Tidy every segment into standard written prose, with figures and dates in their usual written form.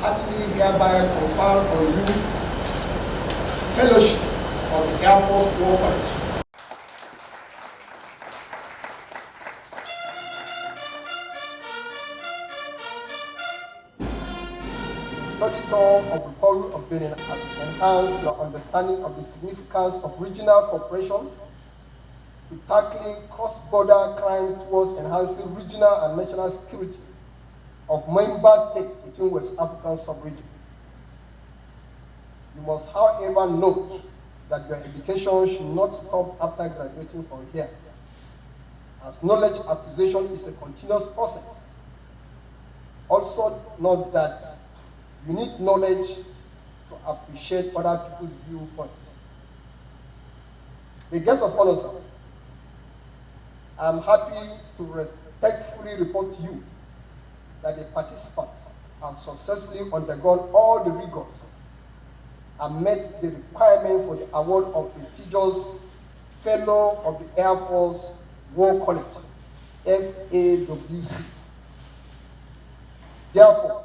heartily hereby confer on you fellowship of the Air Force War College. Study tour of the Republic of Benin has enhanced your understanding of the significance of regional cooperation to tackling cross-border crimes towards enhancing regional and national security of member states between West African sub-region. You must, however, note that your education should not stop after graduating from here, as knowledge acquisition is a continuous process. Also note that you need knowledge to appreciate other people's viewpoints. The guests of honor, sir, I'm happy to respectfully report to you that the participants have successfully undergone all the rigors and met the requirement for the award of prestigious Fellow of the Air Force War College, FAWC. Therefore,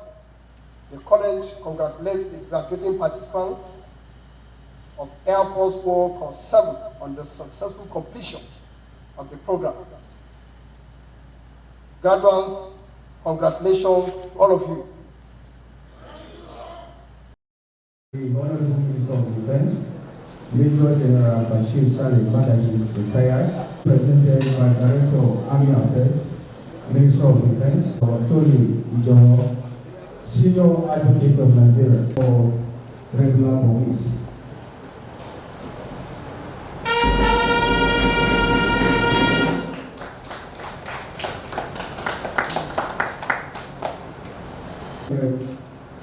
the college congratulates the graduating participants of Air Force War Course 7 on the successful completion of the program. Graduates, congratulations to all of you. The Honorable Minister of Defense, Major General Bashir Saleh Madaji, retired, presented by Director of Army Affairs, Minister of Defense, Tony Ijomo, Senior Advocate of Nigeria for regular police.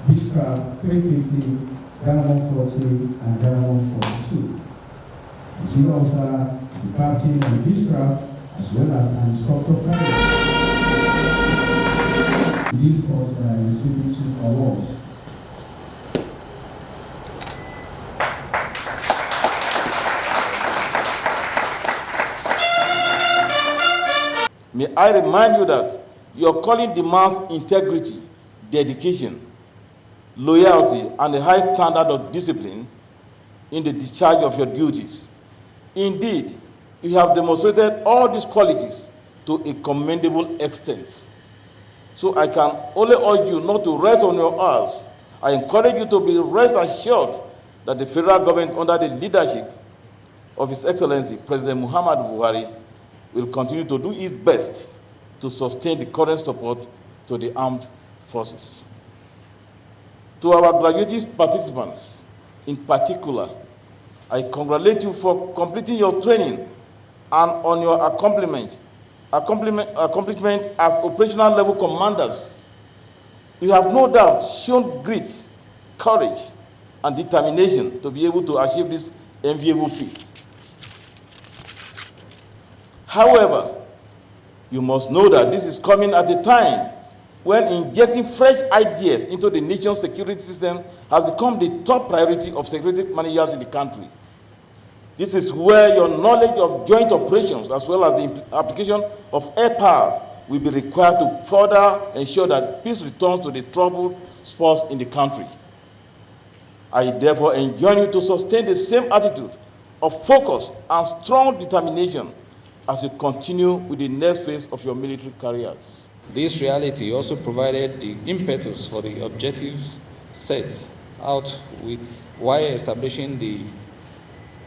Beechcraft 350, Diamond 40, and Diamond 42. The senior officer is the captain of Beechcraft as well as an instructor pilot. This course by receiving 2 awards. May I remind you that your calling demands integrity, dedication, loyalty, and a high standard of discipline in the discharge of your duties. Indeed, you have demonstrated all these qualities to a commendable extent. So I can only urge you not to rest on your oars. I encourage you to be rest assured that the federal government, under the leadership of His Excellency President Muhammad Buhari, will continue to do its best to sustain the current support to the armed forces. To our graduating participants, in particular, I congratulate you for completing your training and on your accomplishment as operational level commanders. You have no doubt shown grit, courage, and determination to be able to achieve this enviable feat. However, you must know that this is coming at a time when injecting fresh ideas into the nation's security system has become the top priority of security managers in the country. This is where your knowledge of joint operations as well as the application of airpower will be required to further ensure that peace returns to the troubled spots in the country. I therefore enjoin you to sustain the same attitude of focus and strong determination as you continue with the next phase of your military careers. This reality also provided the impetus for the objectives set out with while establishing the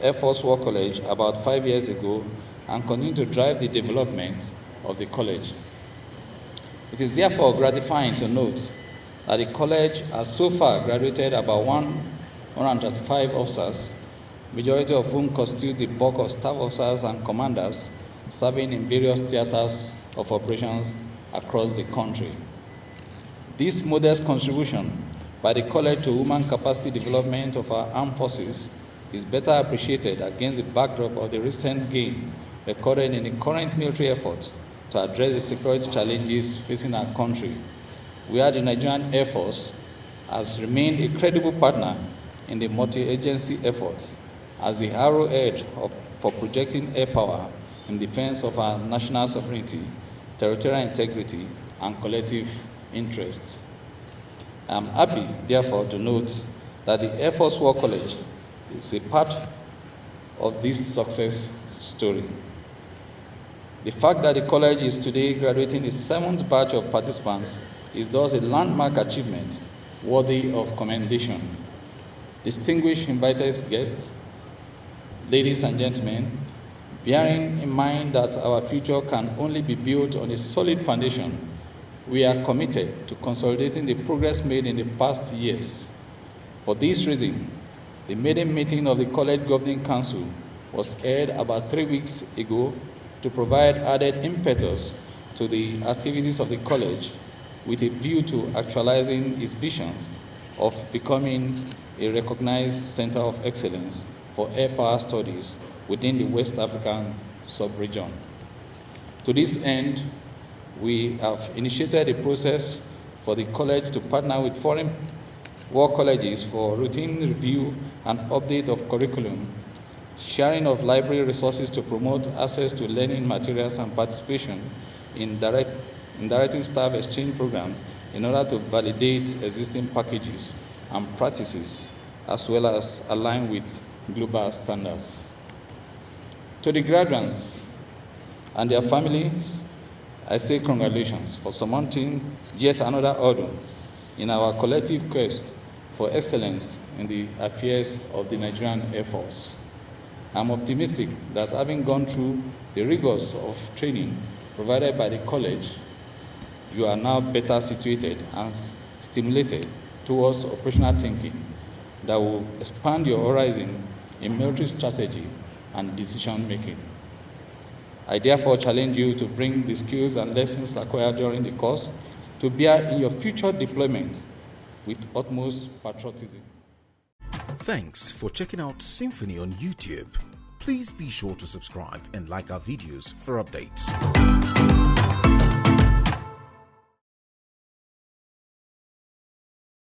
Air Force War College about 5 years ago and continue to drive the development of the college. It is therefore gratifying to note that the college has so far graduated about 135 officers, majority of whom constitute the bulk of staff officers and commanders serving in various theaters of operations across the country. This modest contribution by the college to human capacity development of our armed forces is better appreciated against the backdrop of the recent gain recorded in the current military effort to address the security challenges facing our country, where the Nigerian Air Force has remained a credible partner in the multi-agency effort as the arrowhead for projecting air power in defense of our national sovereignty, territorial integrity, and collective interests. I am happy, therefore, to note that the Air Force War College is a part of this success story. The fact that the college is today graduating its 7th batch of participants is thus a landmark achievement worthy of commendation. Distinguished invited guests, ladies and gentlemen, bearing in mind that our future can only be built on a solid foundation, we are committed to consolidating the progress made in the past years. For this reason, the maiden meeting of the College Governing Council was held about 3 weeks ago to provide added impetus to the activities of the college with a view to actualizing its visions of becoming a recognized center of excellence for air power studies within the West African sub-region. To this end, we have initiated a process for the college to partner with foreign war colleges for routine review and update of curriculum, sharing of library resources to promote access to learning materials, and participation in directing staff exchange programs in order to validate existing packages and practices as well as align with global standards. To the graduates and their families, I say congratulations for surmounting yet another hurdle in our collective quest for excellence in the affairs of the Nigerian Air Force. I'm optimistic that having gone through the rigors of training provided by the college, you are now better situated and stimulated towards operational thinking that will expand your horizon in military strategy and decision making. I therefore challenge you to bring the skills and lessons acquired during the course to bear in your future deployment with utmost patriotism. Thanks for checking out SYMFONI on YouTube. Please be sure to subscribe and like our videos for updates.